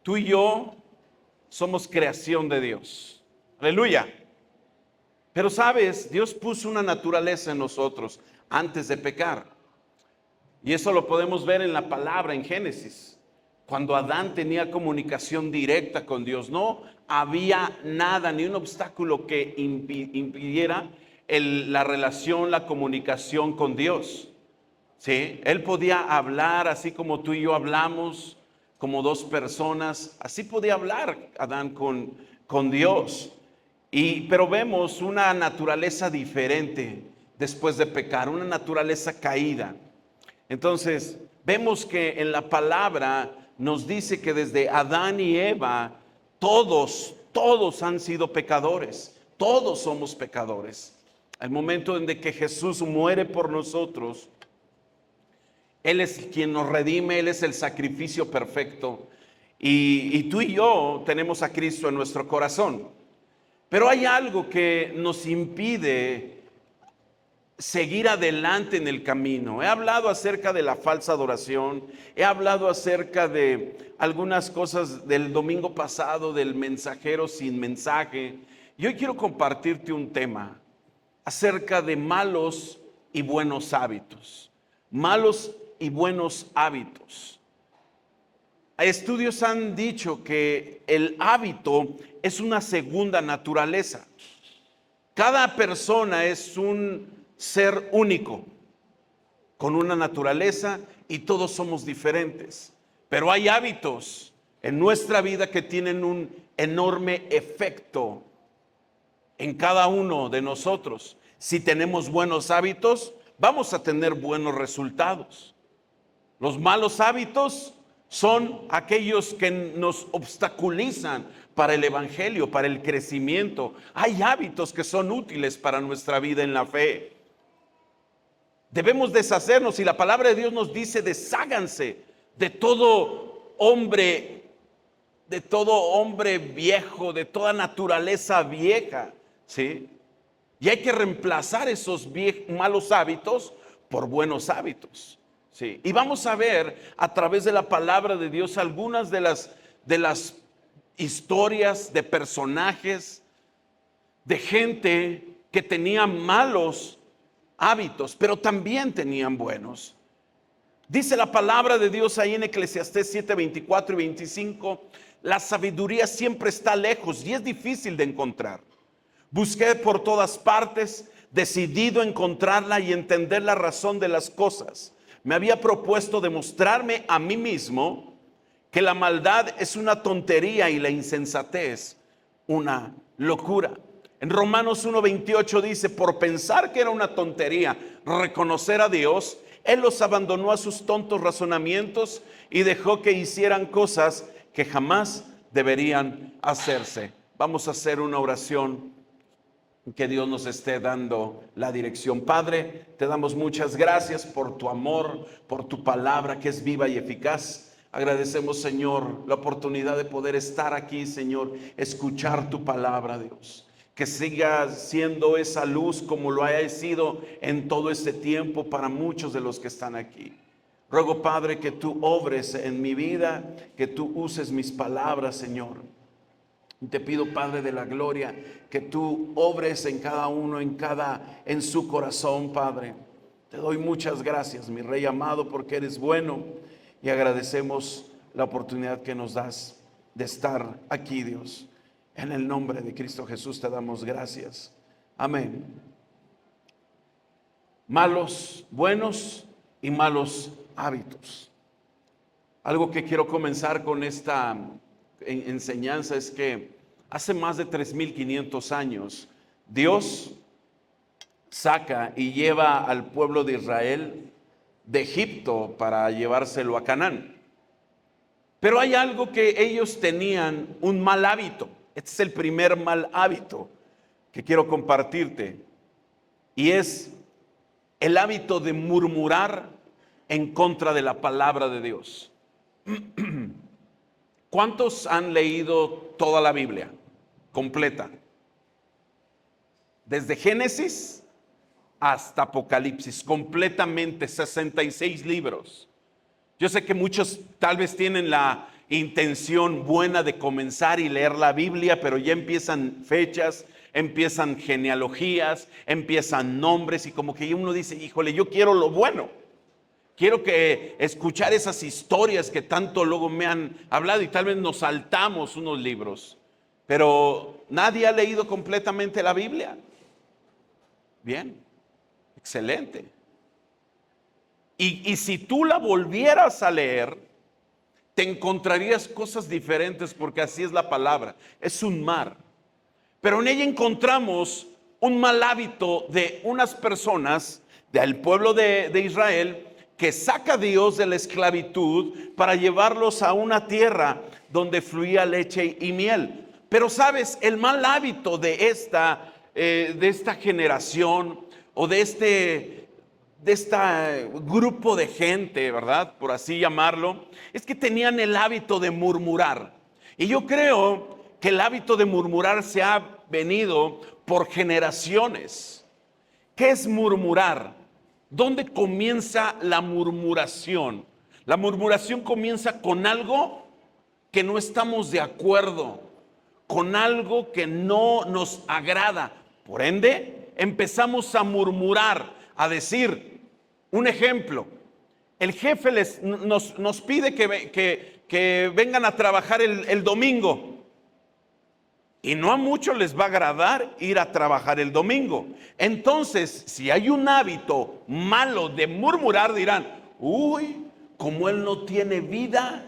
Tú y yo somos creación de Dios. Aleluya. Pero sabes, Dios puso una naturaleza en nosotros antes de pecar. Y eso lo podemos ver en la palabra en Génesis. Cuando Adán tenía comunicación directa con Dios, no había nada, ni un obstáculo que impidiera la relación, la comunicación con Dios. ¿Sí? Él podía hablar así como tú y yo hablamos, como dos personas. Así podía hablar Adán con Dios. Pero vemos una naturaleza diferente después de pecar, una naturaleza caída. Entonces, vemos que en la palabra nos dice que desde Adán y Eva, todos han sido pecadores. Todos somos pecadores. Al momento en que Jesús muere por nosotros, Él es quien nos redime, Él es el sacrificio perfecto. Y tú y yo tenemos a Cristo en nuestro corazón. Pero hay algo que nos impide seguir adelante en el camino. He hablado acerca de la falsa adoración, he hablado acerca de algunas cosas del domingo pasado, del mensajero sin mensaje. Y hoy quiero compartirte un tema acerca de malos y buenos hábitos. Malos y buenos hábitos. Estudios han dicho que el hábito es una segunda naturaleza. Cada persona es un ser único, con una naturaleza, y todos somos diferentes. Pero hay hábitos en nuestra vida que tienen un enorme efecto en cada uno de nosotros. Si tenemos buenos hábitos, vamos a tener buenos resultados. Los malos hábitos son aquellos que nos obstaculizan para el evangelio, para el crecimiento. Hay hábitos que son útiles para nuestra vida en la fe. Debemos deshacernos, y la palabra de Dios nos dice: desháganse de todo hombre viejo, de toda naturaleza vieja, ¿sí? Y hay que reemplazar esos malos hábitos por buenos hábitos, ¿sí? Y vamos a ver a través de la palabra de Dios algunas de las historias de personajes, de gente que tenía malos hábitos, pero también tenían buenos. Dice la palabra de Dios ahí en Eclesiastés 7, 24 y 25: la sabiduría siempre está lejos y es difícil de encontrar. Busqué por todas partes, decidido a encontrarla y entender la razón de las cosas. Me había propuesto demostrarme a mí mismo que la maldad es una tontería y la insensatez una locura. En Romanos 1:28 dice: por pensar que era una tontería reconocer a Dios, Él los abandonó a sus tontos razonamientos y dejó que hicieran cosas que jamás deberían hacerse. Vamos a hacer una oración, que Dios nos esté dando la dirección. Padre, te damos muchas gracias por tu amor, por tu palabra que es viva y eficaz. Agradecemos, Señor, la oportunidad de poder estar aquí, Señor, escuchar tu palabra, Dios. Que siga siendo esa luz como lo haya sido en todo este tiempo para muchos de los que están aquí. Ruego, Padre, que tú obres en mi vida, que tú uses mis palabras, Señor. Te pido, Padre de la gloria, que tú obres en cada uno, en su corazón, Padre. Te doy muchas gracias, mi Rey amado, porque eres bueno, y agradecemos la oportunidad que nos das de estar aquí, Dios. En el nombre de Cristo Jesús te damos gracias. Amén. Malos, buenos y malos hábitos. Algo que quiero comenzar con esta enseñanza es que hace más de 3,500 años Dios saca y lleva al pueblo de Israel de Egipto para llevárselo a Canaán. Pero hay algo que ellos tenían, un mal hábito. Este es el primer mal hábito que quiero compartirte, y es el hábito de murmurar en contra de la palabra de Dios. ¿Cuántos han leído toda la Biblia completa? Desde Génesis hasta Apocalipsis, completamente, 66 libros. Yo sé que muchos tal vez tienen intención buena de comenzar y leer la Biblia, pero ya empiezan fechas, empiezan genealogías, empiezan nombres y como que uno dice, híjole, yo quiero lo bueno. Quiero que escuchar esas historias que tanto luego me han hablado y tal vez nos saltamos unos libros, pero nadie ha leído completamente la Biblia. Bien, excelente. Y si tú la volvieras a leer, te encontrarías cosas diferentes porque así es la palabra. Es un mar. Pero en ella encontramos un mal hábito de unas personas del pueblo de Israel que saca a Dios de la esclavitud para llevarlos a una tierra donde fluía leche y miel. Pero sabes, el mal hábito de esta generación o de este grupo de gente, ¿verdad? Por así llamarlo, es que tenían el hábito de murmurar. Y yo creo que el hábito de murmurar se ha venido por generaciones. ¿Qué es murmurar? ¿Dónde comienza la murmuración? La murmuración comienza con algo que no estamos de acuerdo, con algo que no nos agrada. Por ende, empezamos a murmurar, a decir, un ejemplo, el jefe nos pide que vengan a trabajar el domingo. Y no a muchos les va a agradar ir a trabajar el domingo. Entonces, si hay un hábito malo de murmurar, dirán, uy, como él no tiene vida,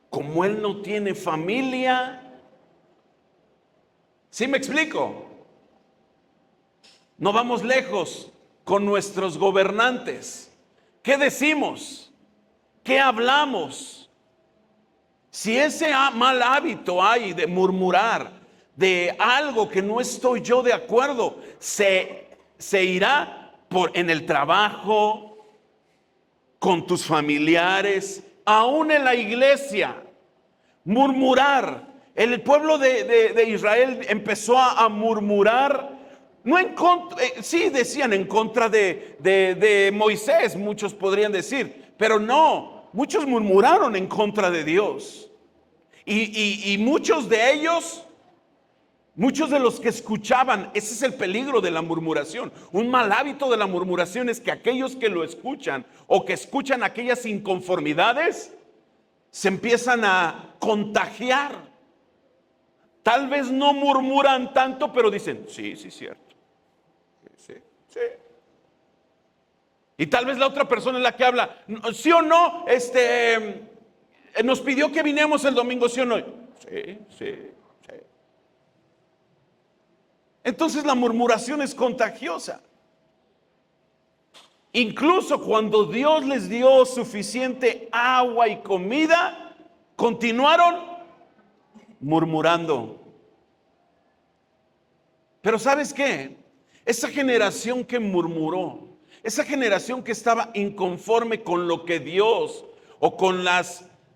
como él no tiene familia. ¿Sí me explico? No vamos lejos con nuestros gobernantes. ¿Qué decimos? ¿Qué hablamos? Si ese mal hábito hay de murmurar, de algo que no estoy yo de acuerdo, se irá en el trabajo, con tus familiares, aún en la iglesia. Murmurar. El pueblo de Israel empezó a murmurar, no en contra, sí decían en contra de Moisés, muchos podrían decir, pero no, muchos murmuraron en contra de Dios. Y muchos de ellos, muchos de los que escuchaban, ese es el peligro de la murmuración. Un mal hábito de la murmuración es que aquellos que lo escuchan o que escuchan aquellas inconformidades se empiezan a contagiar. Tal vez no murmuran tanto, pero dicen, sí, cierto. Sí. Y tal vez la otra persona es la que habla, sí o no, nos pidió que viniéramos el domingo, sí o no. Sí. Entonces la murmuración es contagiosa. Incluso cuando Dios les dio suficiente agua y comida, continuaron murmurando. Pero ¿sabes qué? Esa generación que murmuró, esa generación que estaba inconforme con lo que Dios o con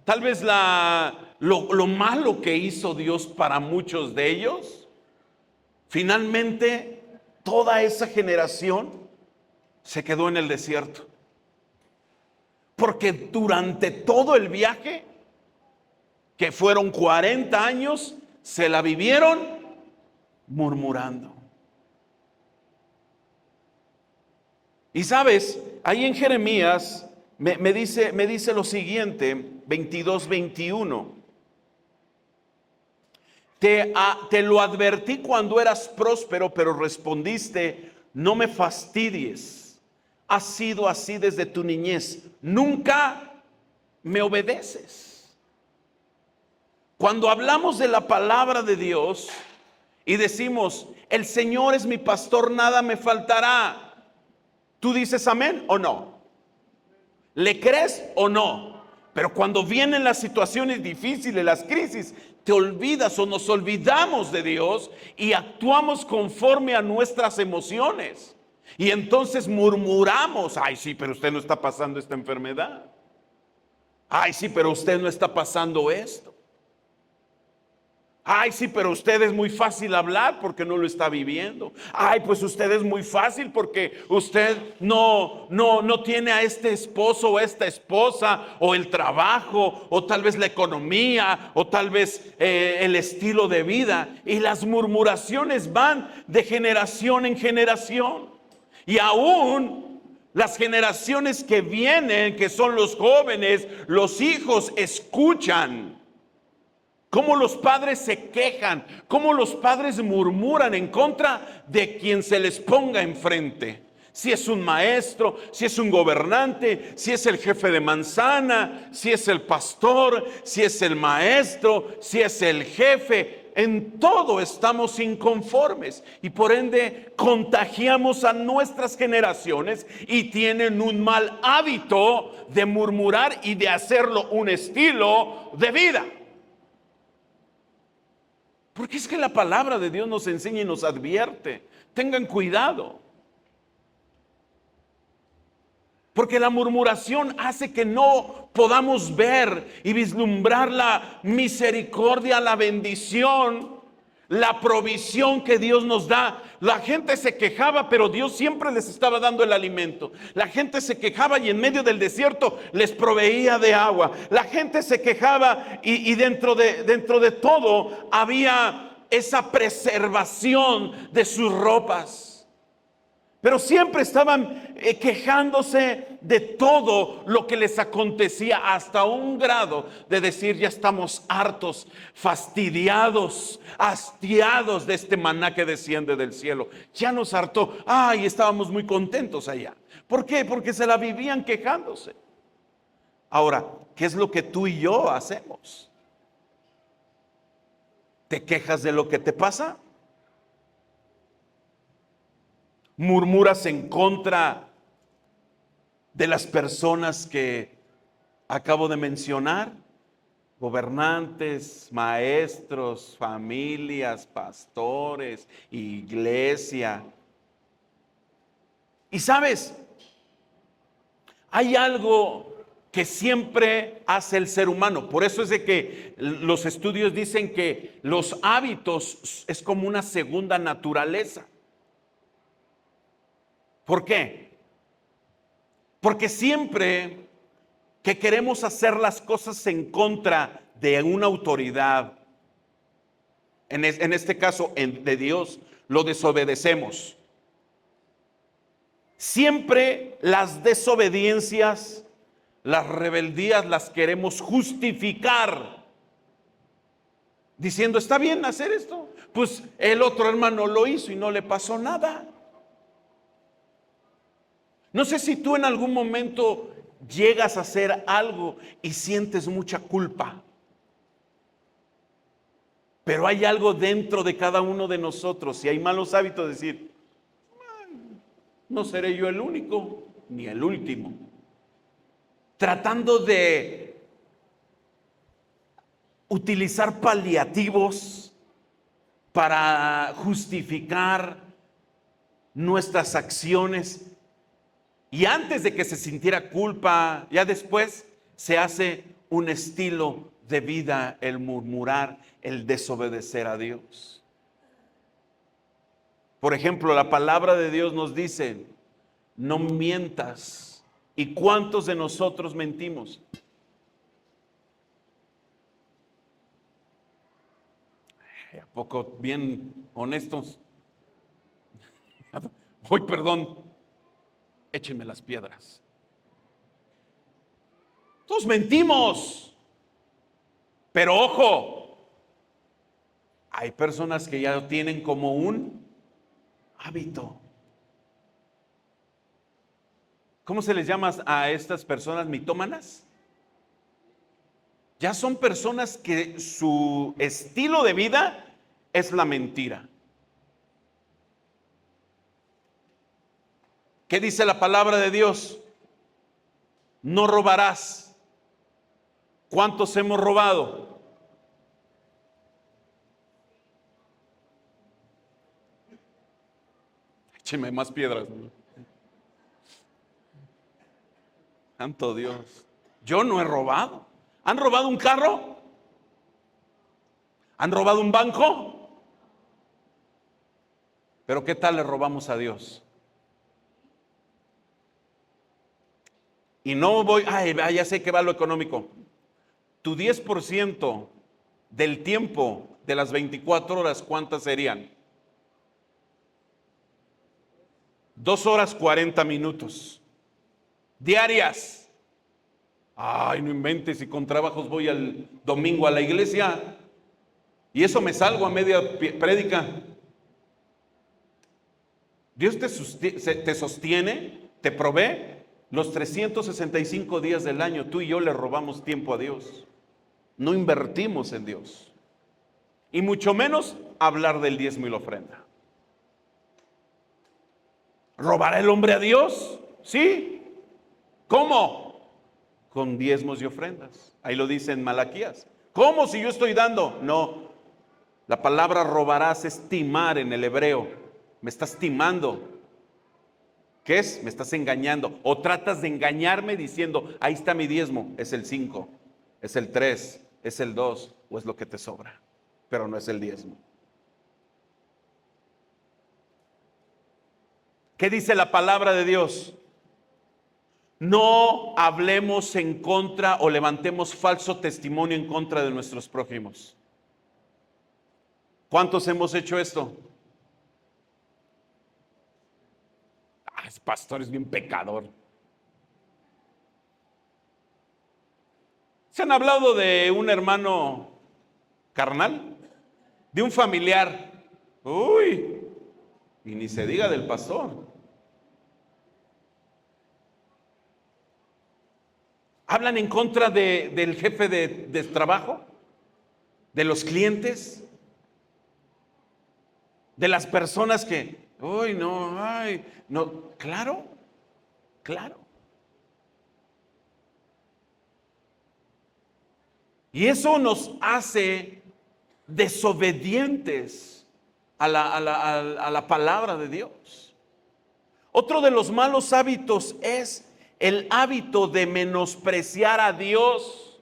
tal vez lo malo que hizo Dios para muchos de ellos, finalmente, toda esa generación se quedó en el desierto. Porque durante todo el viaje, que fueron 40 años, se la vivieron murmurando. Y sabes, ahí en Jeremías me dice lo siguiente, 22-21. Te lo advertí cuando eras próspero, pero respondiste, no me fastidies. Has sido así desde tu niñez. Nunca me obedeces. Cuando hablamos de la palabra de Dios y decimos, el Señor es mi pastor, nada me faltará. ¿Tú dices amén o no? ¿Le crees o no? Pero cuando vienen las situaciones difíciles, las crisis, te olvidas o nos olvidamos de Dios y actuamos conforme a nuestras emociones. Y entonces murmuramos, ay sí, pero usted no está pasando esta enfermedad. Ay sí, pero usted no está pasando esto. Ay, sí, pero usted es muy fácil hablar porque no lo está viviendo. Ay, pues usted es muy fácil porque usted no tiene a este esposo o a esta esposa, o el trabajo, o tal vez la economía, o tal vez el estilo de vida. Y las murmuraciones van de generación en generación. Y aún las generaciones que vienen, que son los jóvenes, los hijos, escuchan cómo los padres se quejan, cómo los padres murmuran en contra de quien se les ponga enfrente. Si es un maestro, si es un gobernante, si es el jefe de manzana, si es el pastor, si es el maestro, si es el jefe. En todo estamos inconformes y por ende contagiamos a nuestras generaciones y tienen un mal hábito de murmurar y de hacerlo un estilo de vida. Porque es que la palabra de Dios nos enseña y nos advierte. Tengan cuidado. Porque la murmuración hace que no podamos ver y vislumbrar la misericordia, la bendición, la provisión que Dios nos da. La gente se quejaba, pero Dios siempre les estaba dando el alimento. La gente se quejaba y en medio del desierto les proveía de agua. La gente se quejaba y dentro de todo había esa preservación de sus ropas. Pero siempre estaban quejándose de todo lo que les acontecía, hasta un grado de decir: ya estamos hartos, fastidiados, hastiados de este maná que desciende del cielo. Ya nos hartó. Ay, estábamos muy contentos allá. ¿Por qué? Porque se la vivían quejándose. Ahora, ¿qué es lo que tú y yo hacemos? ¿Te quejas de lo que te pasa? ¿Murmuras en contra de las personas que acabo de mencionar? Gobernantes, maestros, familias, pastores, iglesia. Y sabes, hay algo que siempre hace el ser humano. Por eso es de que los estudios dicen que los hábitos es como una segunda naturaleza. ¿Por qué? Porque siempre que queremos hacer las cosas en contra de una autoridad, en este caso de Dios, lo desobedecemos. Siempre las desobediencias, las rebeldías las queremos justificar, diciendo: está bien hacer esto, pues el otro hermano lo hizo y no le pasó nada. No sé si tú en algún momento llegas a hacer algo y sientes mucha culpa, pero hay algo dentro de cada uno de nosotros, y hay malos hábitos, de decir: no seré yo el único ni el último, tratando de utilizar paliativos para justificar nuestras acciones. Y antes de que se sintiera culpa, ya después se hace un estilo de vida el murmurar, el desobedecer a Dios. Por ejemplo, la palabra de Dios nos dice: no mientas. ¿Y cuántos de nosotros mentimos? ¿A poco bien honestos? Hoy, perdón, échenme las piedras. Todos mentimos. Pero ojo, hay personas que ya lo tienen como un hábito. ¿Cómo se les llama a estas personas? ¿Mitómanas? Ya son personas que su estilo de vida es la mentira. ¿Qué dice la palabra de Dios? No robarás. ¿Cuántos hemos robado? Écheme más piedras. Santo Dios. Yo no he robado. ¿Han robado un carro? ¿Han robado un banco? Pero ¿qué tal le robamos a Dios? Y no voy, ya sé que va lo económico. Tu 10% del tiempo de las 24 horas, ¿cuántas serían? 2 horas 40 minutos diarias. Ay, no inventes, y con trabajos voy al domingo a la iglesia y eso me salgo a media prédica. Dios te sostiene, te provee. Los 365 días del año tú y yo le robamos tiempo a Dios. No invertimos en Dios. Y mucho menos hablar del diezmo y la ofrenda. ¿Robará el hombre a Dios? Sí. ¿Cómo? Con diezmos y ofrendas. Ahí lo dice en Malaquías. ¿Cómo si yo estoy dando? No. La palabra robarás es timar en el hebreo. Me estás timando. ¿Qué es? Me estás engañando. O tratas de engañarme diciendo, ahí está mi diezmo. Es el 5, es el 3, es el 2 o es lo que te sobra. Pero no es el diezmo. ¿Qué dice la palabra de Dios? No hablemos en contra o levantemos falso testimonio en contra de nuestros prójimos. ¿Cuántos hemos hecho esto? Ese pastor es bien pecador. ¿Se han hablado de un hermano carnal? De un familiar. Uy, y ni se diga del pastor. Hablan en contra del jefe de trabajo, de los clientes, de las personas que, uy, no, ay, no, claro, claro. Y eso nos hace desobedientes a la palabra de Dios. Otro de los malos hábitos es el hábito de menospreciar a Dios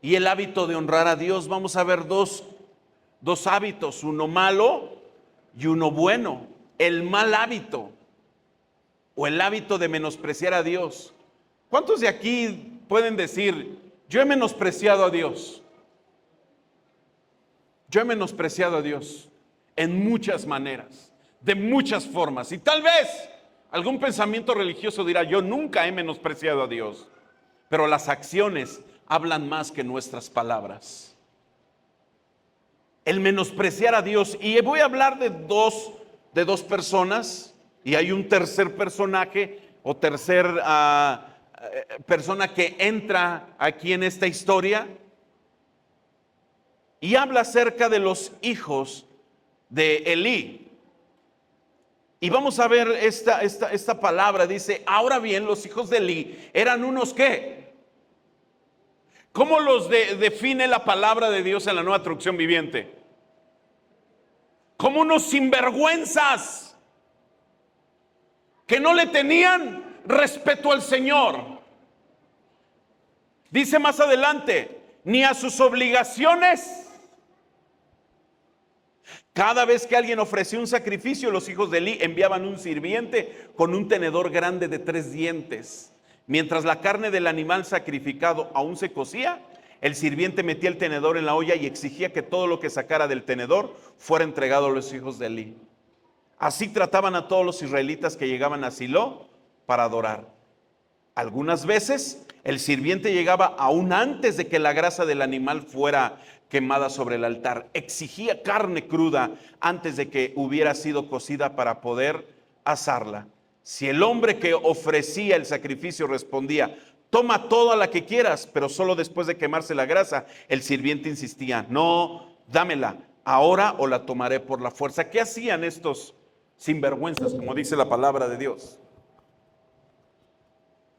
y el hábito de honrar a Dios. Vamos a ver dos hábitos, uno malo y uno bueno. El mal hábito o el hábito de menospreciar a Dios. ¿Cuántos de aquí pueden decir, yo he menospreciado a Dios? Yo he menospreciado a Dios en muchas maneras, de muchas formas. Y tal vez algún pensamiento religioso dirá, yo nunca he menospreciado a Dios. Pero las acciones hablan más que nuestras palabras. El menospreciar a Dios. Y voy a hablar de dos personas. Y hay un tercer personaje o tercer persona que entra aquí en esta historia. Y habla acerca de los hijos de Elí. Y vamos a ver esta palabra. Dice, ahora bien, los hijos de Elí eran unos ¿qué? ¿Cómo los define la palabra de Dios en la Nueva Traducción Viviente? Como unos sinvergüenzas que no le tenían respeto al Señor. Dice más adelante, ni a sus obligaciones. Cada vez que alguien ofrecía un sacrificio, los hijos de Elí enviaban un sirviente con un tenedor grande de 3 dientes. Mientras la carne del animal sacrificado aún se cocía, el sirviente metía el tenedor en la olla y exigía que todo lo que sacara del tenedor fuera entregado a los hijos de Elí. Así trataban a todos los israelitas que llegaban a Silo para adorar. Algunas veces el sirviente llegaba aún antes de que la grasa del animal fuera quemada sobre el altar. Exigía carne cruda antes de que hubiera sido cocida para poder asarla. Si el hombre que ofrecía el sacrificio respondía, toma toda la que quieras, pero solo después de quemarse la grasa, el sirviente insistía, no, dámela ahora o la tomaré por la fuerza. ¿Qué hacían estos sinvergüenzas, como dice la palabra de Dios?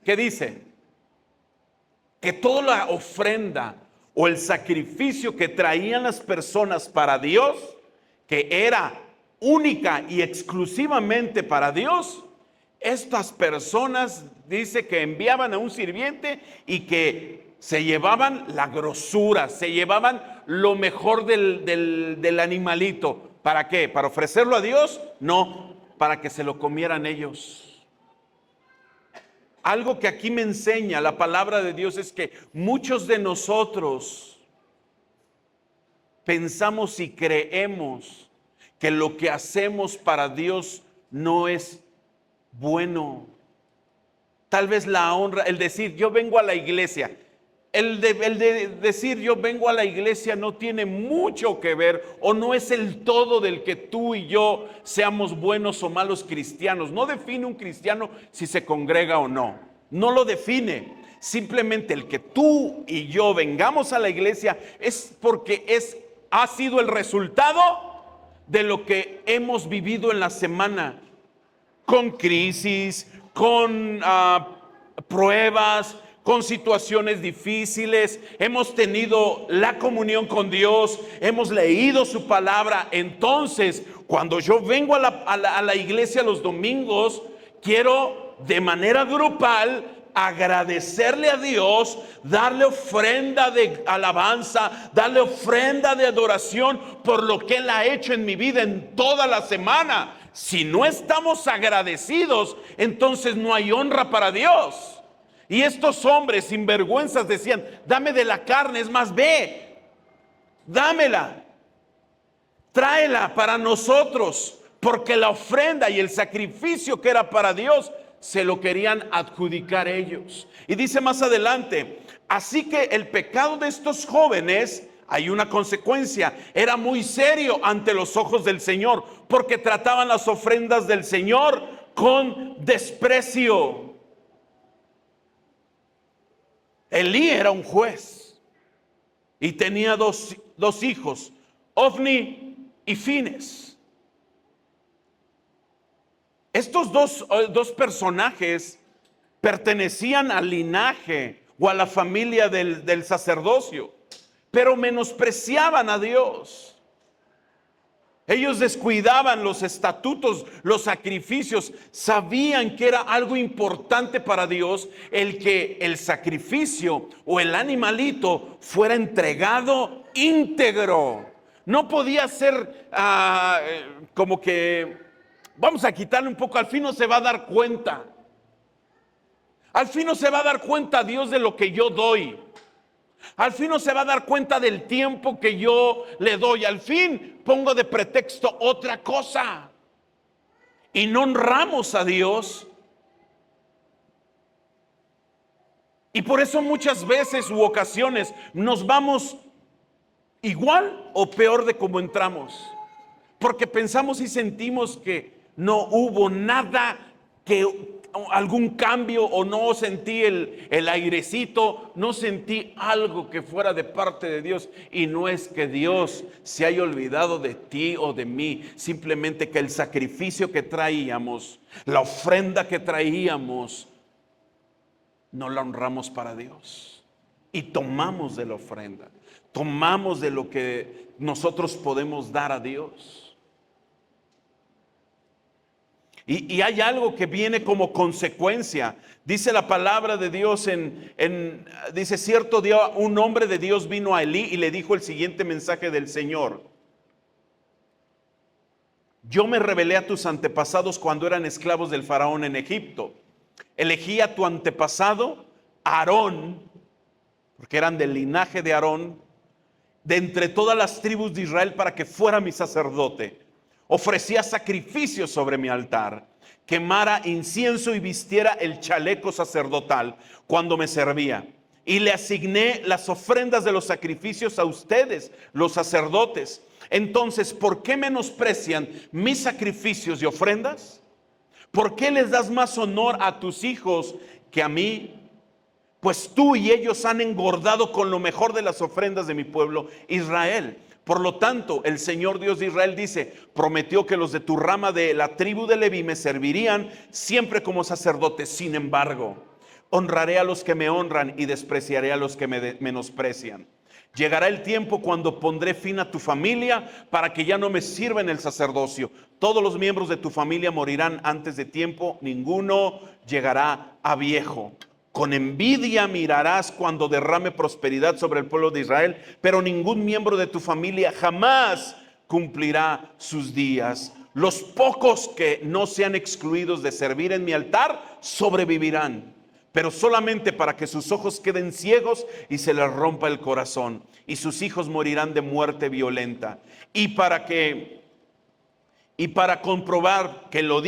¿Qué dice? Que toda la ofrenda o el sacrificio que traían las personas para Dios, que era única y exclusivamente para Dios, estas personas dice que enviaban a un sirviente y que se llevaban la grosura, se llevaban lo mejor del animalito. ¿Para qué? ¿Para ofrecerlo a Dios? No, para que se lo comieran ellos. Algo que aquí me enseña la palabra de Dios es que muchos de nosotros pensamos y creemos que lo que hacemos para Dios no es bueno. Tal vez la honra, el decir yo vengo a la iglesia, el de decir yo vengo a la iglesia no tiene mucho que ver o no es el todo del que tú y yo seamos buenos o malos cristianos. No define un cristiano si se congrega o no. No lo define. Simplemente el que tú y yo vengamos a la iglesia es porque ha sido el resultado de lo que hemos vivido en la semana, con crisis, con pruebas, con situaciones difíciles. Hemos tenido la comunión con Dios, hemos leído su palabra. Entonces, cuando yo vengo a la iglesia los domingos, quiero de manera grupal agradecerle a Dios, darle ofrenda de alabanza, darle ofrenda de adoración por lo que Él ha hecho en mi vida en toda la semana. Si no estamos agradecidos, entonces no hay honra para Dios. Y estos hombres sinvergüenzas decían, dame de la carne, es más, ve, dámela, tráela para nosotros, porque la ofrenda y el sacrificio que era para Dios se lo querían adjudicar ellos. Y dice más adelante, así que el pecado de estos jóvenes, hay una consecuencia, era muy serio ante los ojos del Señor, porque trataban las ofrendas del Señor con desprecio. Elí era un juez y tenía dos hijos, Ofni y Fines. Estos dos personajes pertenecían al linaje o a la familia del sacerdocio, pero menospreciaban a Dios. Ellos descuidaban los estatutos, los sacrificios. Sabían que era algo importante para Dios el que el sacrificio o el animalito fuera entregado íntegro. No podía ser como que vamos a quitarle un poco, al fin no se va a dar cuenta. Al fin no se va a dar cuenta Dios de lo que yo doy. Al fin no se va a dar cuenta del tiempo que yo le doy. Al fin pongo de pretexto otra cosa. Y no honramos a Dios. Y por eso muchas veces u ocasiones nos vamos igual o peor de como entramos. Porque pensamos y sentimos que no hubo nada, que algún cambio, o no sentí el airecito, no sentí algo que fuera de parte de Dios. Y no es que Dios se haya olvidado de ti o de mí, simplemente que el sacrificio que traíamos, la ofrenda que traíamos, no la honramos para Dios. Y tomamos de la ofrenda, tomamos de lo que nosotros podemos dar a Dios. Y hay algo que viene como consecuencia. Dice la palabra de Dios dice, cierto día un hombre de Dios vino a Elí y le dijo el siguiente mensaje del Señor. Yo me rebelé a tus antepasados cuando eran esclavos del faraón en Egipto. Elegí a tu antepasado, Aarón, porque eran del linaje de Aarón, de entre todas las tribus de Israel para que fuera mi sacerdote. Ofrecía sacrificios sobre mi altar, quemara incienso y vistiera el chaleco sacerdotal cuando me servía. Y le asigné las ofrendas de los sacrificios a ustedes, los sacerdotes. Entonces, ¿por qué menosprecian mis sacrificios y ofrendas? ¿Por qué les das más honor a tus hijos que a mí? Pues tú y ellos han engordado con lo mejor de las ofrendas de mi pueblo Israel. Por lo tanto, el Señor Dios de Israel dice, prometió que los de tu rama de la tribu de Leví me servirían siempre como sacerdotes. Sin embargo, honraré a los que me honran y despreciaré a los que me menosprecian. Llegará el tiempo cuando pondré fin a tu familia para que ya no me sirva en el sacerdocio. Todos los miembros de tu familia morirán antes de tiempo, ninguno llegará a viejo. Con envidia mirarás cuando derrame prosperidad sobre el pueblo de Israel, pero ningún miembro de tu familia jamás cumplirá sus días. Los pocos que no sean excluidos de servir en mi altar sobrevivirán, pero solamente para que sus ojos queden ciegos y se les rompa el corazón, y sus hijos morirán de muerte violenta. Y para comprobar que lo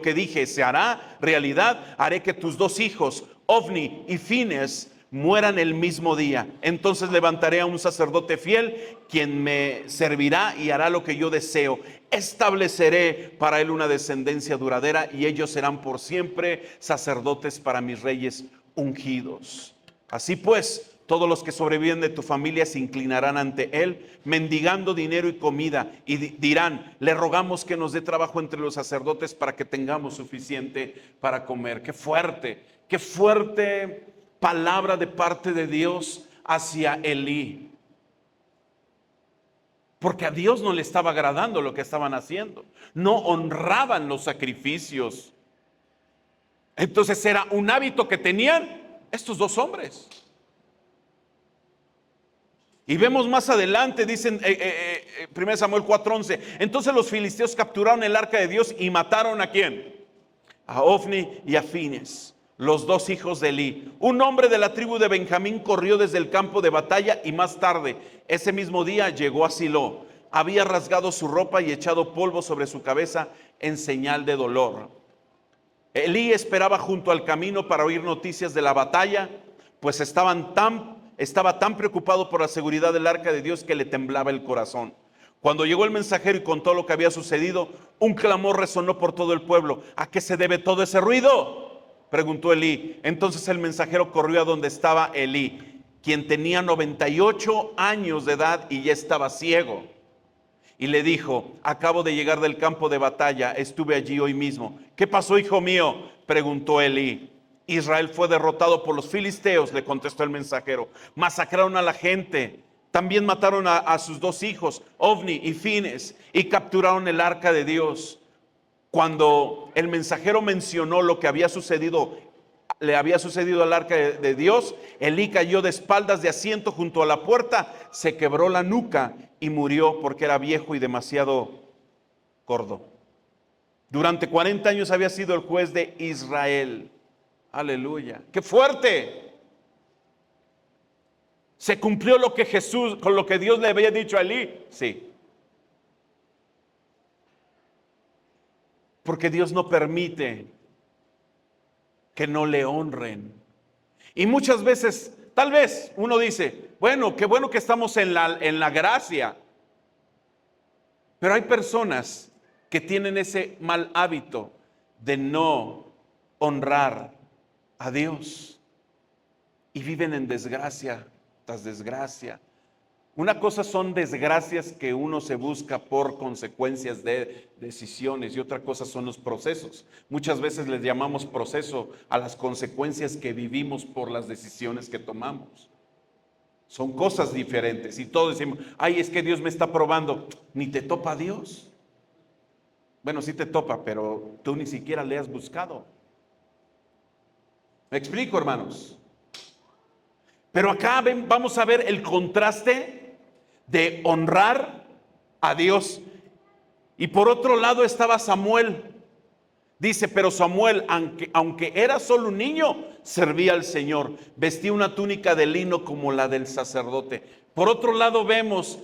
que dije se hará realidad, haré que tus dos hijos, Ofni y Fines, mueran el mismo día. Entonces levantaré a un sacerdote fiel, quien me servirá y hará lo que yo deseo. Estableceré para él una descendencia duradera, y ellos serán por siempre sacerdotes para mis reyes ungidos. Así pues, todos los que sobreviven de tu familia se inclinarán ante él, mendigando dinero y comida, y dirán: le rogamos que nos dé trabajo entre los sacerdotes para que tengamos suficiente para comer. Qué fuerte palabra de parte de Dios hacia Elí. Porque a Dios no le estaba agradando lo que estaban haciendo. No honraban los sacrificios. Entonces era un hábito que tenían estos dos hombres. Y vemos más adelante, dicen 1 Samuel 4:11, entonces los filisteos capturaron el arca de Dios y mataron ¿a quién? A Ofni y a Fines, los dos hijos de Elí. Un hombre de la tribu de Benjamín corrió desde el campo de batalla, y más tarde, ese mismo día, llegó a Silo. Había rasgado su ropa y echado polvo sobre su cabeza en señal de dolor. Elí esperaba junto al camino para oír noticias de la batalla, pues estaba tan preocupado por la seguridad del arca de Dios que le temblaba el corazón. Cuando llegó el mensajero y contó lo que había sucedido, un clamor resonó por todo el pueblo. ¿A qué se debe todo ese ruido?, preguntó Elí. Entonces el mensajero corrió a donde estaba Elí, quien tenía 98 años de edad y ya estaba ciego. Y le dijo: acabo de llegar del campo de batalla, estuve allí hoy mismo. ¿Qué pasó, hijo mío?, preguntó Elí. Israel fue derrotado por los filisteos, le contestó el mensajero. Masacraron a la gente. También mataron a sus dos hijos, Ofni y Fines, y capturaron el arca de Dios. Cuando el mensajero mencionó lo que le había sucedido al arca de Dios, Elí cayó de espaldas de asiento junto a la puerta, se quebró la nuca y murió porque era viejo y demasiado gordo. Durante 40 años había sido el juez de Israel. Aleluya. ¡Qué fuerte! ¿Se cumplió con lo que Dios le había dicho a Elí? Sí. Porque Dios no permite que no le honren. Y muchas veces, tal vez uno dice: bueno, qué bueno que estamos en la gracia. Pero hay personas que tienen ese mal hábito de no honrar a Dios y viven en desgracia tras desgracia. Una cosa son desgracias que uno se busca por consecuencias de decisiones, y otra cosa son los procesos. Muchas veces les llamamos proceso a las consecuencias que vivimos por las decisiones que tomamos. Son cosas diferentes, y todos decimos: ay, es que Dios me está probando. Ni te topa Dios. Bueno, sí te topa, pero tú ni siquiera le has buscado. ¿Me explico, hermanos? Pero acá vamos a ver el contraste de honrar a Dios. Y por otro lado estaba Samuel. Dice: pero Samuel, aunque era solo un niño, servía al Señor. Vestía una túnica de lino como la del sacerdote. Por otro lado vemos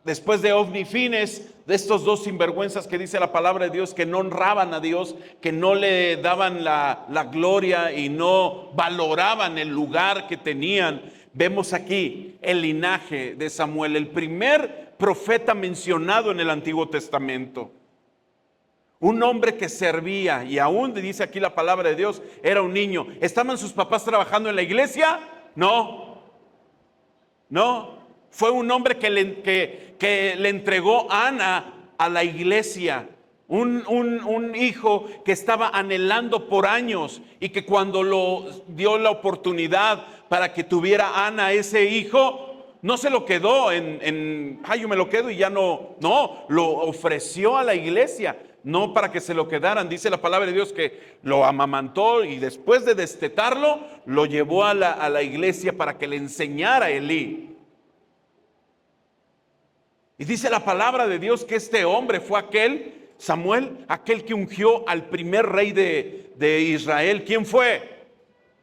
después de Ofni y Fines, de estos dos sinvergüenzas que dice la palabra de Dios, que no honraban a Dios, que no le daban la gloria y no valoraban el lugar que tenían. Vemos aquí el linaje de Samuel, el primer profeta mencionado en el Antiguo Testamento. Un hombre que servía, y aún dice aquí la palabra de Dios, era un niño. ¿Estaban sus papás trabajando en la iglesia? No. Fue un hombre que le entregó a Ana a la iglesia. Un hijo que estaba anhelando por años, y que cuando lo dio la oportunidad para que tuviera Ana ese hijo, no se lo quedó yo me lo quedo y ya no, lo ofreció a la iglesia. no para que se lo quedaran. Dice la palabra de Dios que lo amamantó y después de destetarlo, lo llevó a la iglesia para que le enseñara a Elí. Y dice la palabra de Dios que este hombre fue aquel, Samuel, aquel que ungió al primer rey de Israel. ¿Quién fue?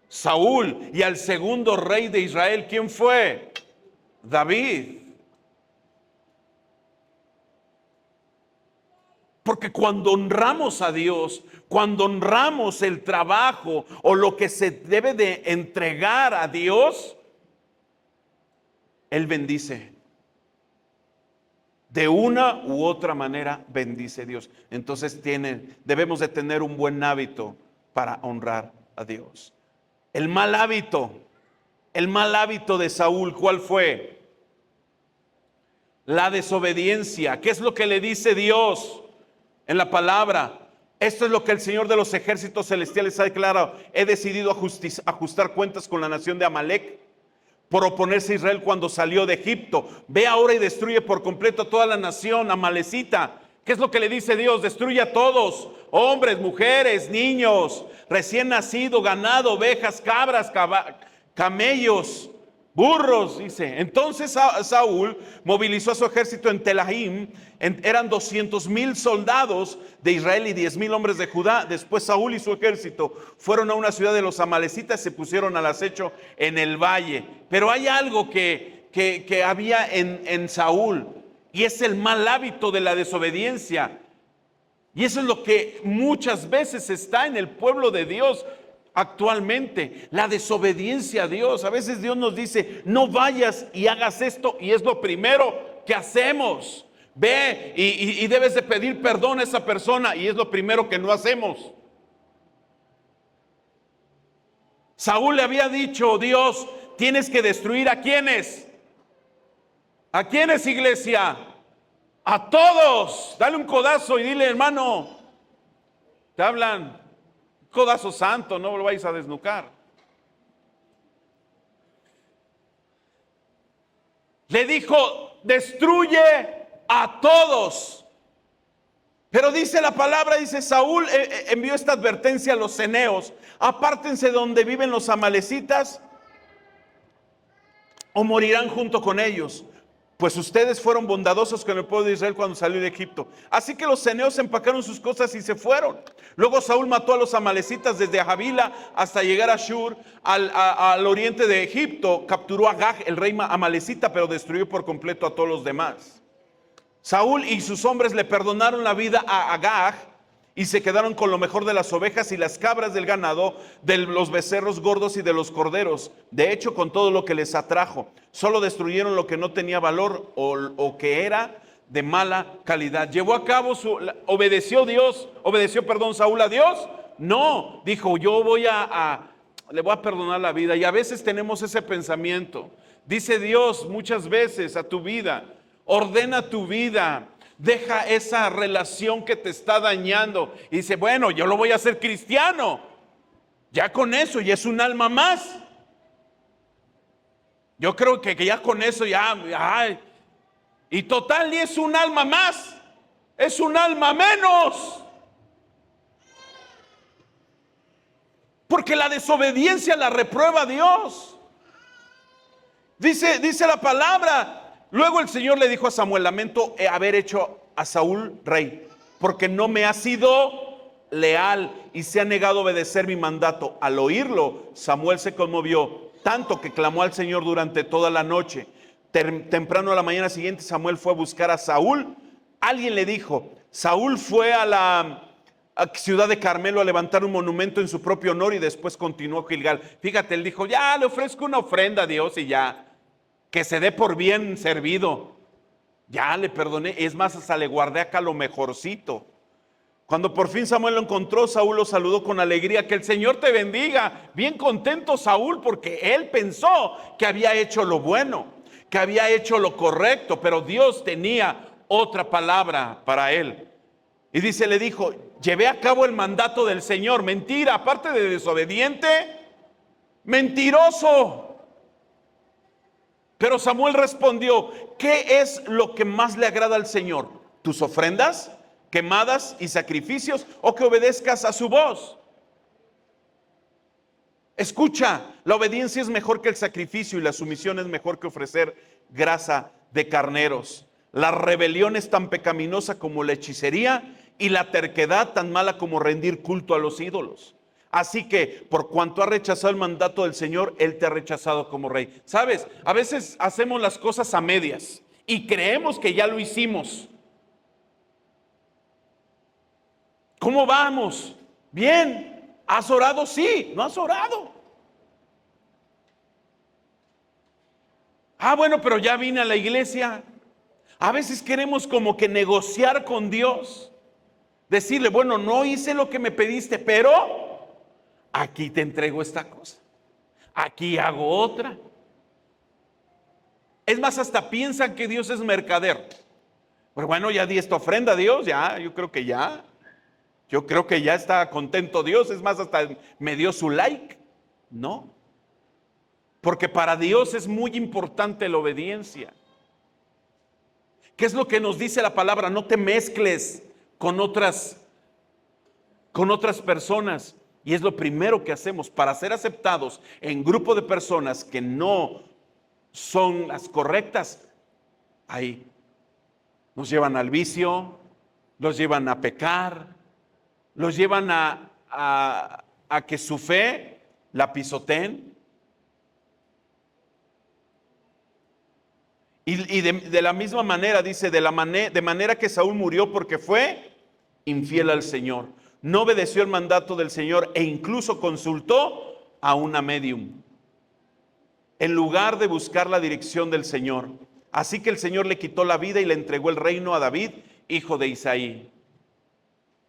Saúl. Y al segundo rey de Israel, ¿quién fue? David. Porque cuando honramos a Dios, cuando honramos el trabajo o lo que se debe de entregar a Dios, Él bendice. De una u otra manera bendice Dios. Entonces debemos de tener un buen hábito para honrar a Dios. El mal hábito de Saúl, ¿cuál fue? La desobediencia. ¿Qué es lo que le dice Dios en la palabra? Esto es lo que el Señor de los ejércitos celestiales ha declarado: he decidido ajustar cuentas con la nación de Amalek por oponerse a Israel cuando salió de Egipto. Ve ahora y destruye por completo a toda la nación amalecita. ¿Qué es lo que le dice Dios? Destruye a todos: hombres, mujeres, niños, recién nacido, ganado, ovejas, cabras, camellos, burros, dice. Entonces Saúl movilizó a su ejército en Telahim. Eran 200,000 soldados de Israel y 10,000 hombres de Judá. Después Saúl y su ejército fueron a una ciudad de los amalecitas y se pusieron al acecho en el valle. Pero hay algo que había en Saúl, y es el mal hábito de la desobediencia. Y eso es lo que muchas veces está en el pueblo de Dios actualmente, la desobediencia a Dios. A veces Dios nos dice: no vayas y hagas esto, y es lo primero que hacemos. Ve y debes de pedir perdón a esa persona, y es lo primero que no hacemos. Saúl le había dicho: Dios, tienes que destruir ¿a quiénes? ¿A quiénes, iglesia? A todos. Dale un codazo y dile: hermano, te hablan. Codazo santo, no lo vais a desnucar. Le dijo: destruye a todos. Pero dice la palabra, dice: Saúl envió esta advertencia a los ceneos: apártense de donde viven los amalecitas o morirán junto con ellos, pues ustedes fueron bondadosos con el pueblo de Israel cuando salió de Egipto. Así que los ceneos empacaron sus cosas y se fueron. Luego Saúl mató a los amalecitas desde Javila hasta llegar a Shur, al oriente de Egipto. Capturó a Agag, el rey amalecita, pero destruyó por completo a todos los demás. Saúl y sus hombres le perdonaron la vida a Agag y se quedaron con lo mejor de las ovejas y las cabras del ganado, de los becerros gordos y de los corderos. De hecho, con todo lo que les atrajo, solo destruyeron lo que no tenía valor o que era de mala calidad. Llevó a cabo obedeció Saúl a Dios. No, dijo: yo le voy a perdonar la vida. Y a veces tenemos ese pensamiento. Dice Dios muchas veces a tu vida: ordena tu vida, deja esa relación que te está dañando. Y dice: bueno, yo lo voy a hacer cristiano, ya con eso ya es un alma más. Yo creo que ya con eso y total, ni es un alma más, es un alma menos. Porque la desobediencia la reprueba Dios. Dice la palabra: luego el Señor le dijo a Samuel: lamento haber hecho a Saúl rey, porque no me ha sido leal y se ha negado a obedecer mi mandato. Al oírlo, Samuel se conmovió tanto que clamó al Señor durante toda la noche. Temprano a la mañana siguiente, Samuel fue a buscar a Saúl. Alguien le dijo: Saúl fue a la ciudad de Carmelo a levantar un monumento en su propio honor y después continuó a Gilgal. Fíjate, él dijo: ya le ofrezco una ofrenda a Dios y ya, que se dé por bien servido. Ya le perdoné, es más, hasta le guardé acá lo mejorcito. Cuando por fin Samuel lo encontró, Saúl lo saludó con alegría: que el Señor te bendiga. Bien contento Saúl, porque él pensó que había hecho lo bueno, que había hecho lo correcto, pero Dios tenía otra palabra para él. Y dice, le dijo: llevé a cabo el mandato del Señor. Mentira, aparte de desobediente, mentiroso. Pero Samuel respondió: ¿qué es lo que más le agrada al Señor? ¿Tus ofrendas? quemadas y sacrificios, o que obedezcas a su voz. Escucha, la obediencia es mejor que el sacrificio y la sumisión es mejor que ofrecer grasa de carneros. La rebelión es tan pecaminosa como la hechicería y la terquedad tan mala como rendir culto a los ídolos. Así que por cuanto has rechazado el mandato del Señor, Él te ha rechazado como rey. ¿Sabes? A veces hacemos las cosas a medias y creemos que ya lo hicimos. ¿Cómo vamos? Bien. ¿Has orado? Sí. ¿No has orado? Bueno, pero ya vine a la iglesia. A veces queremos como que negociar con Dios. Decirle, bueno, no hice lo que me pediste, pero aquí te entrego esta cosa. Aquí hago otra. Es más, hasta piensan que Dios es mercader. Pero bueno, ya di esta ofrenda a Dios, ya, yo creo que ya. Yo creo que ya está contento Dios. Es más, hasta me dio su like. No. Porque para Dios es muy importante la obediencia. ¿Qué es lo que nos dice la palabra? No te mezcles con otras personas. Y es lo primero que hacemos para ser aceptados en grupo de personas que no son las correctas. Ahí nos llevan al vicio, los llevan a pecar, los llevan a que su fe la pisoteen. Y de la misma manera, dice, de manera que Saúl murió porque fue infiel al Señor. No obedeció el mandato del Señor e incluso consultó a una medium, en lugar de buscar la dirección del Señor. Así que el Señor le quitó la vida y le entregó el reino a David, hijo de Isaí.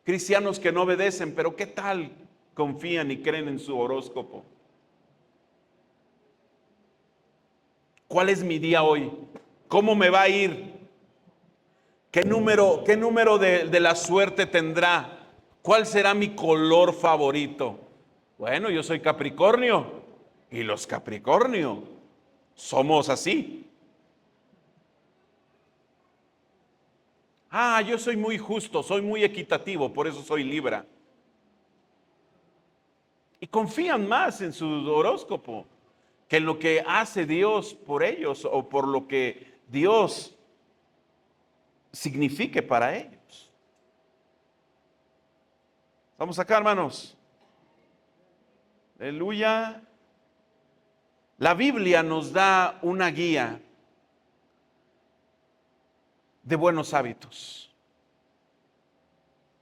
Cristianos que no obedecen, pero ¿qué tal confían y creen en su horóscopo? ¿Cuál es mi día hoy? ¿Cómo me va a ir? ¿Qué número de la suerte tendrá? ¿Cuál será mi color favorito? Bueno, yo soy Capricornio y los Capricornio somos así. Yo soy muy justo, soy muy equitativo, por eso soy Libra. Y confían más en su horóscopo que en lo que hace Dios por ellos o por lo que Dios signifique para ellos. ¿Estamos acá, hermanos? Aleluya. La Biblia nos da una guía de buenos hábitos.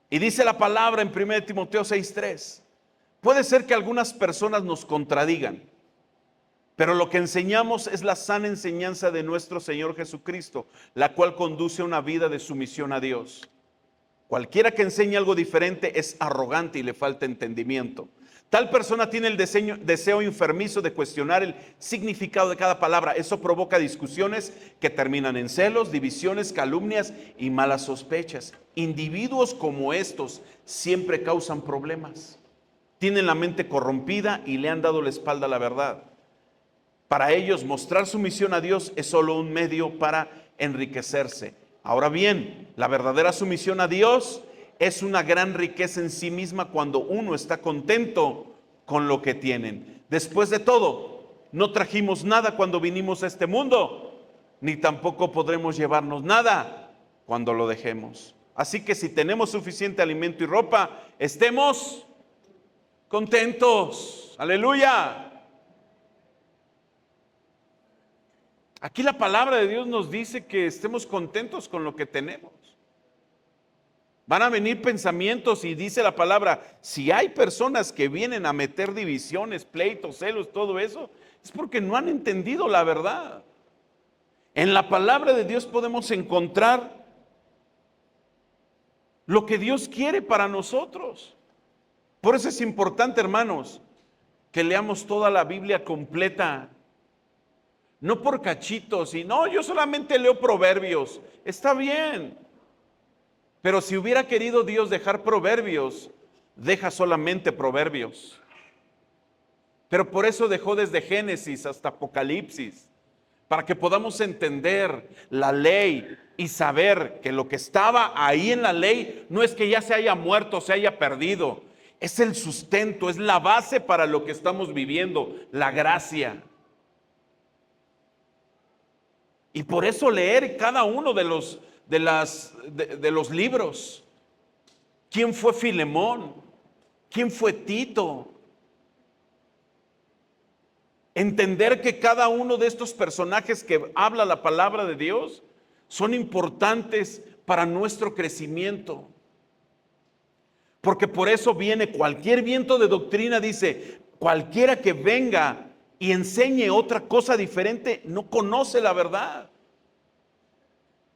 Y dice la palabra en 1 Timoteo 6:3. Puede ser que algunas personas nos contradigan, pero lo que enseñamos es la sana enseñanza de nuestro Señor Jesucristo, la cual conduce a una vida de sumisión a Dios. Cualquiera que enseñe algo diferente es arrogante y le falta entendimiento. Tal persona tiene el deseo enfermizo de cuestionar el significado de cada palabra. Eso provoca discusiones que terminan en celos, divisiones, calumnias y malas sospechas. Individuos como estos siempre causan problemas. Tienen la mente corrompida y le han dado la espalda a la verdad. Para ellos, mostrar sumisión a Dios es solo un medio para enriquecerse. Ahora bien, la verdadera sumisión a Dios es una gran riqueza en sí misma cuando uno está contento con lo que tienen. Después de todo, no trajimos nada cuando vinimos a este mundo, ni tampoco podremos llevarnos nada cuando lo dejemos. Así que si tenemos suficiente alimento y ropa, estemos contentos. Aleluya. Aquí la palabra de Dios nos dice que estemos contentos con lo que tenemos. Van a venir pensamientos y dice la palabra, si hay personas que vienen a meter divisiones, pleitos, celos, todo eso, es porque no han entendido la verdad. En la palabra de Dios podemos encontrar lo que Dios quiere para nosotros. Por eso es importante, hermanos, que leamos toda la Biblia completa. No por cachitos, y no, yo solamente leo Proverbios. Está bien. Pero si hubiera querido Dios dejar Proverbios, deja solamente Proverbios. Pero por eso dejó desde Génesis hasta Apocalipsis. para que podamos entender la ley y saber que lo que estaba ahí en la ley no es que ya se haya muerto, se haya perdido. Es el sustento, es la base para lo que estamos viviendo, la gracia. Y por eso leer cada uno de los libros. ¿Quién fue Filemón? ¿Quién fue Tito? Entender que cada uno de estos personajes que habla la palabra de Dios son importantes para nuestro crecimiento. Porque por eso viene cualquier viento de doctrina, dice, cualquiera que venga y enseñe otra cosa diferente, no conoce la verdad.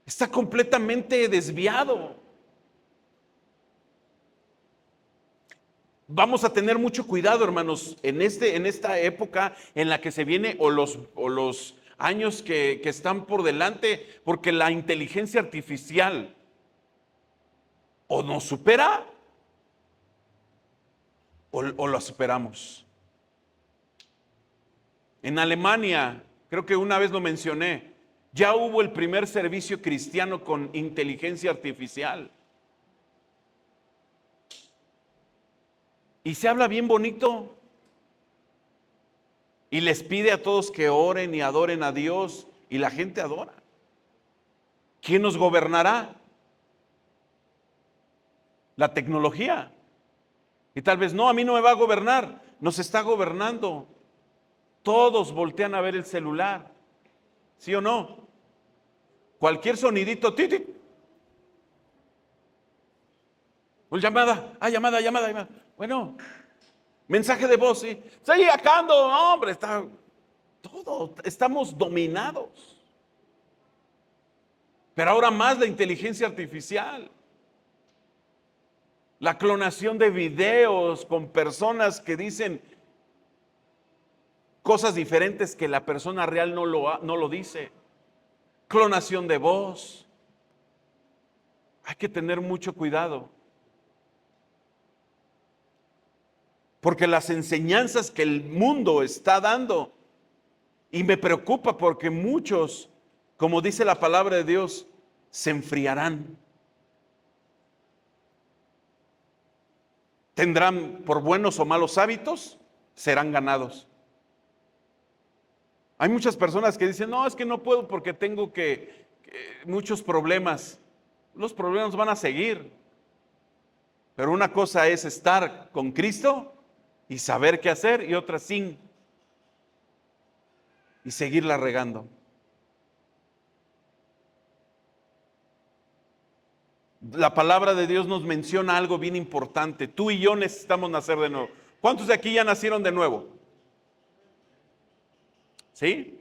Está completamente desviado. Vamos a tener mucho cuidado, hermanos, en esta época en la que se viene o los años que están por delante, porque la inteligencia artificial o nos supera o la superamos. En Alemania, creo que una vez lo mencioné, ya hubo el primer servicio cristiano con inteligencia artificial. Y se habla bien bonito. Y les pide a todos que oren y adoren a Dios. Y la gente adora. ¿Quién nos gobernará? La tecnología. Y tal vez no, a mí no me va a gobernar. Nos está gobernando. Todos voltean a ver el celular. ¿Sí o no? Cualquier sonidito, titi. Pues llamada, llamada. Bueno, mensaje de voz, sí. Sí, acá ando, hombre, está todo, estamos dominados. Pero ahora más la inteligencia artificial. La clonación de videos con personas que dicen cosas diferentes que la persona real no lo dice. Clonación de voz. Hay que tener mucho cuidado. Porque las enseñanzas que el mundo está dando, y me preocupa porque muchos, como dice la palabra de Dios, se enfriarán. Tendrán por buenos o malos hábitos, serán ganados. Hay muchas personas que dicen, no, es que no puedo porque tengo muchos problemas. Los problemas van a seguir. Pero una cosa es estar con Cristo y saber qué hacer, y otra sin. Y seguirla regando. La palabra de Dios nos menciona algo bien importante. Tú y yo necesitamos nacer de nuevo. ¿Cuántos de aquí ya nacieron de nuevo? ¿Sí?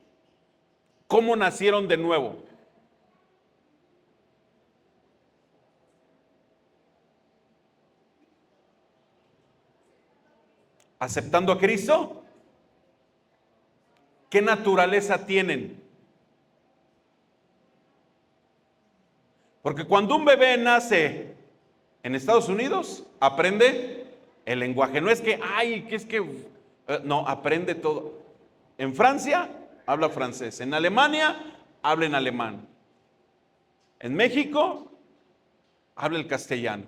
¿Cómo nacieron de nuevo? ¿Aceptando a Cristo? ¿Qué naturaleza tienen? Porque cuando un bebé nace en Estados Unidos, aprende el lenguaje. No es que, no, aprende todo. En Francia, habla francés. En Alemania, habla en alemán. En México, habla el castellano.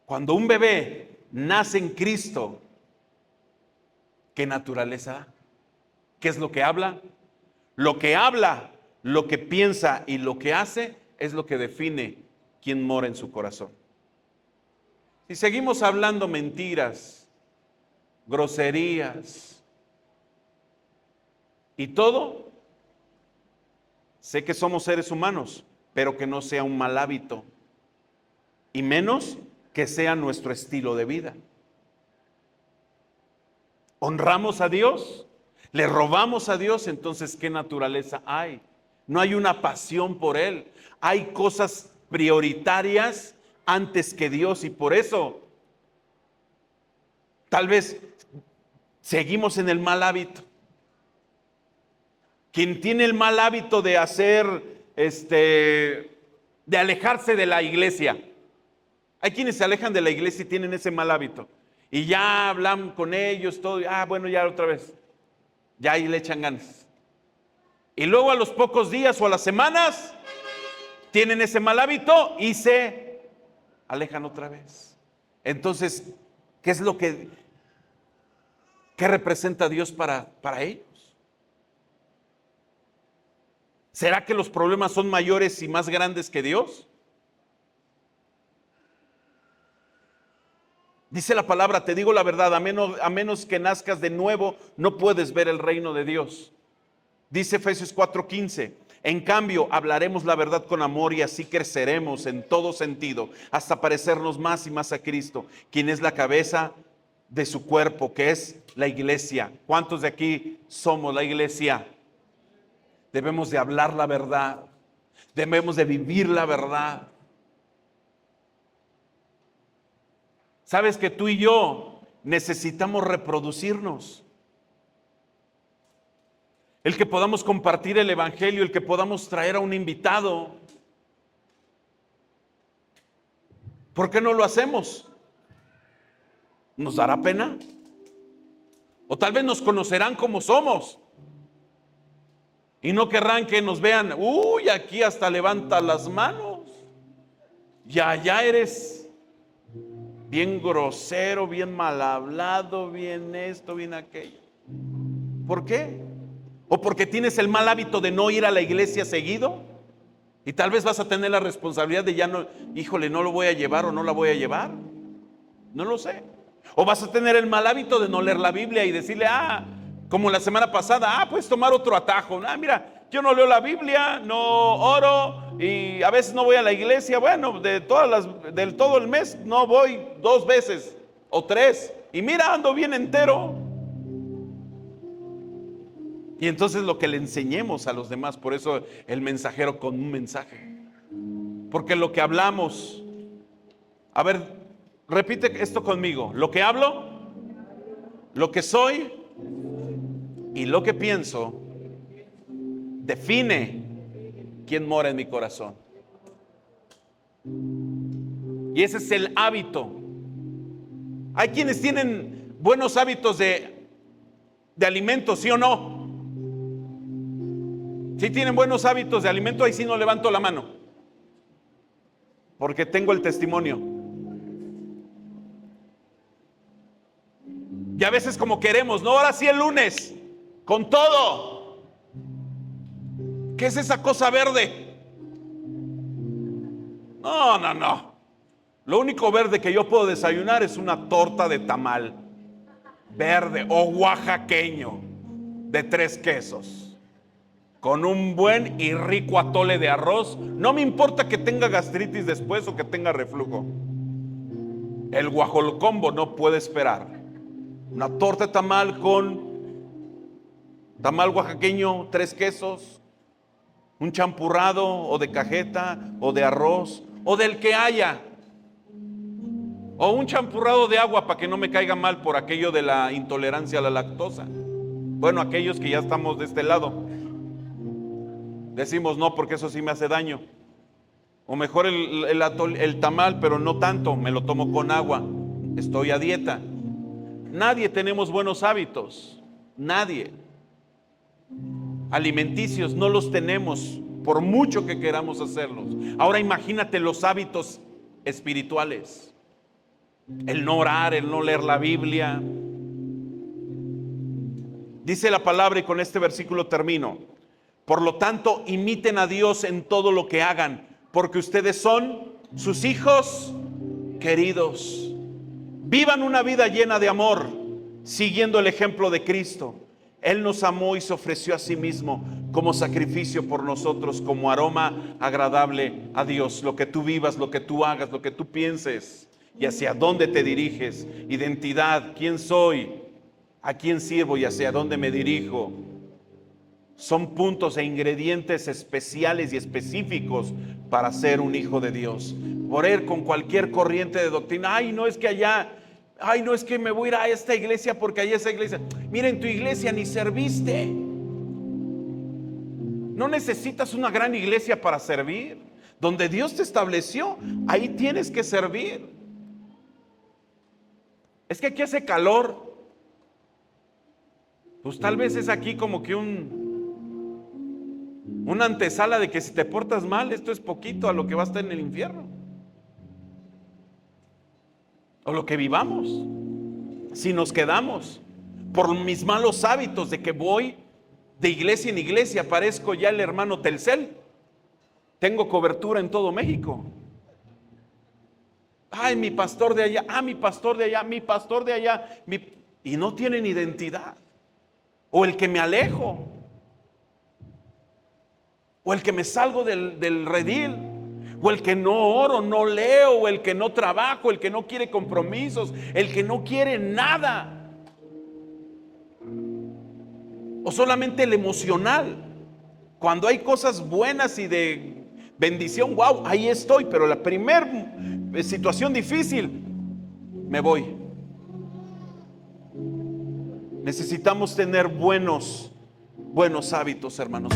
Cuando un bebé nace en Cristo, ¿qué naturaleza? ¿Qué es lo que habla? Lo que habla, lo que piensa y lo que hace es lo que define quién mora en su corazón. Si seguimos hablando mentiras, groserías y todo, sé que somos seres humanos, pero que no sea un mal hábito, y menos que sea nuestro estilo de vida. ¿Honramos a Dios? ¿Le robamos a Dios? Entonces, ¿qué naturaleza hay? No hay una pasión por Él. Hay cosas prioritarias antes que Dios, y por eso tal vez seguimos en el mal hábito. Quien tiene el mal hábito de de alejarse de la iglesia. Hay quienes se alejan de la iglesia y tienen ese mal hábito. Y ya hablan con ellos, todo, bueno, ya otra vez. Ya ahí le echan ganas. Y luego a los pocos días o a las semanas tienen ese mal hábito y se alejan otra vez. Entonces, ¿qué es lo que representa Dios para ellos? ¿Será que los problemas son mayores y más grandes que Dios? Dice la palabra, te digo la verdad, a menos que nazcas de nuevo, no puedes ver el reino de Dios. Dice Efesios 4:15, en cambio, hablaremos la verdad con amor y así creceremos en todo sentido, hasta parecernos más y más a Cristo, quien es la cabeza de su cuerpo, que es la iglesia. ¿Cuántos de aquí somos la iglesia? Debemos de hablar la verdad, debemos de vivir la verdad. Sabes que tú y yo necesitamos reproducirnos. El que podamos compartir el evangelio, el que podamos traer a un invitado. ¿Por qué no lo hacemos? ¿Nos dará pena? O tal vez nos conocerán como somos. Y no querrán que nos vean, uy, aquí hasta levanta las manos. Ya eres bien grosero, bien mal hablado, bien esto, bien aquello. ¿Por qué? ¿O porque tienes el mal hábito de no ir a la iglesia seguido? Y tal vez vas a tener la responsabilidad de ya no, híjole, no lo voy a llevar o no la voy a llevar. No lo sé. O vas a tener el mal hábito de no leer la Biblia y decirle, como la semana pasada, puedes tomar otro atajo. Mira, yo no leo la Biblia, no oro y a veces no voy a la iglesia. Bueno, del todo el mes no voy 2 veces o 3. Y mira, ando bien entero. Y entonces lo que le enseñemos a los demás, por eso el mensajero con un mensaje. Porque lo que hablamos, a ver, repite esto conmigo. Lo que hablo, lo que soy y lo que pienso define quién mora en mi corazón. Y ese es el hábito. Hay quienes tienen buenos hábitos de alimento, ¿sí o no? Si tienen buenos hábitos de alimento, ahí sí no levanto la mano, porque tengo el testimonio. Y a veces como queremos, no, ahora sí el lunes, con todo. ¿Qué es esa cosa verde? No. Lo único verde que yo puedo desayunar es una torta de tamal verde o oaxaqueño de 3 quesos. Con un buen y rico atole de arroz. No me importa que tenga gastritis después o que tenga reflujo. El guajolocombo no puede esperar. Una torta de tamal con tamal oaxaqueño, 3 quesos, un champurrado o de cajeta o de arroz o del que haya. O un champurrado de agua para que no me caiga mal por aquello de la intolerancia a la lactosa. Bueno, aquellos que ya estamos de este lado. Decimos no, porque eso sí me hace daño. O mejor el tamal, pero no tanto, me lo tomo con agua. Estoy a dieta. Nadie tenemos buenos hábitos. Nadie. Alimenticios no los tenemos, por mucho que queramos hacerlos. Ahora imagínate los hábitos espirituales. El no orar, el no leer la Biblia. Dice la palabra, y con este versículo termino. Por lo tanto, imiten a Dios en todo lo que hagan, porque ustedes son sus hijos queridos. Vivan una vida llena de amor, siguiendo el ejemplo de Cristo. Él nos amó y se ofreció a sí mismo como sacrificio por nosotros, como aroma agradable a Dios. Lo que tú vivas, lo que tú hagas, lo que tú pienses y hacia dónde te diriges. Identidad, quién soy, a quién sirvo y hacia dónde me dirijo. Son puntos e ingredientes especiales y específicos para ser un hijo de Dios. Por ir con cualquier corriente de doctrina, no es que allá, no es que me voy a ir a esta iglesia porque allá esa iglesia. Mira, en tu iglesia ni serviste. No necesitas una gran iglesia para servir. Donde Dios te estableció, ahí tienes que servir. Es que aquí hace calor. Pues tal vez es aquí como que una antesala de que si te portas mal, esto es poquito a lo que va a estar en el infierno. O lo que vivamos. Si nos quedamos por mis malos hábitos de que voy de iglesia en iglesia, parezco ya el hermano Telcel. Tengo cobertura en todo México. Ay, mi pastor de allá, mi pastor de allá, mi pastor de allá. Y no tienen identidad. O el que me alejo. O el que me salgo del redil. O el que no oro, no leo. O el que no trabajo, el que no quiere compromisos. El que no quiere nada. O solamente el emocional. Cuando hay cosas buenas y de bendición, wow, ahí estoy. Pero la primera situación difícil, me voy. Necesitamos tener buenos hábitos, hermanos.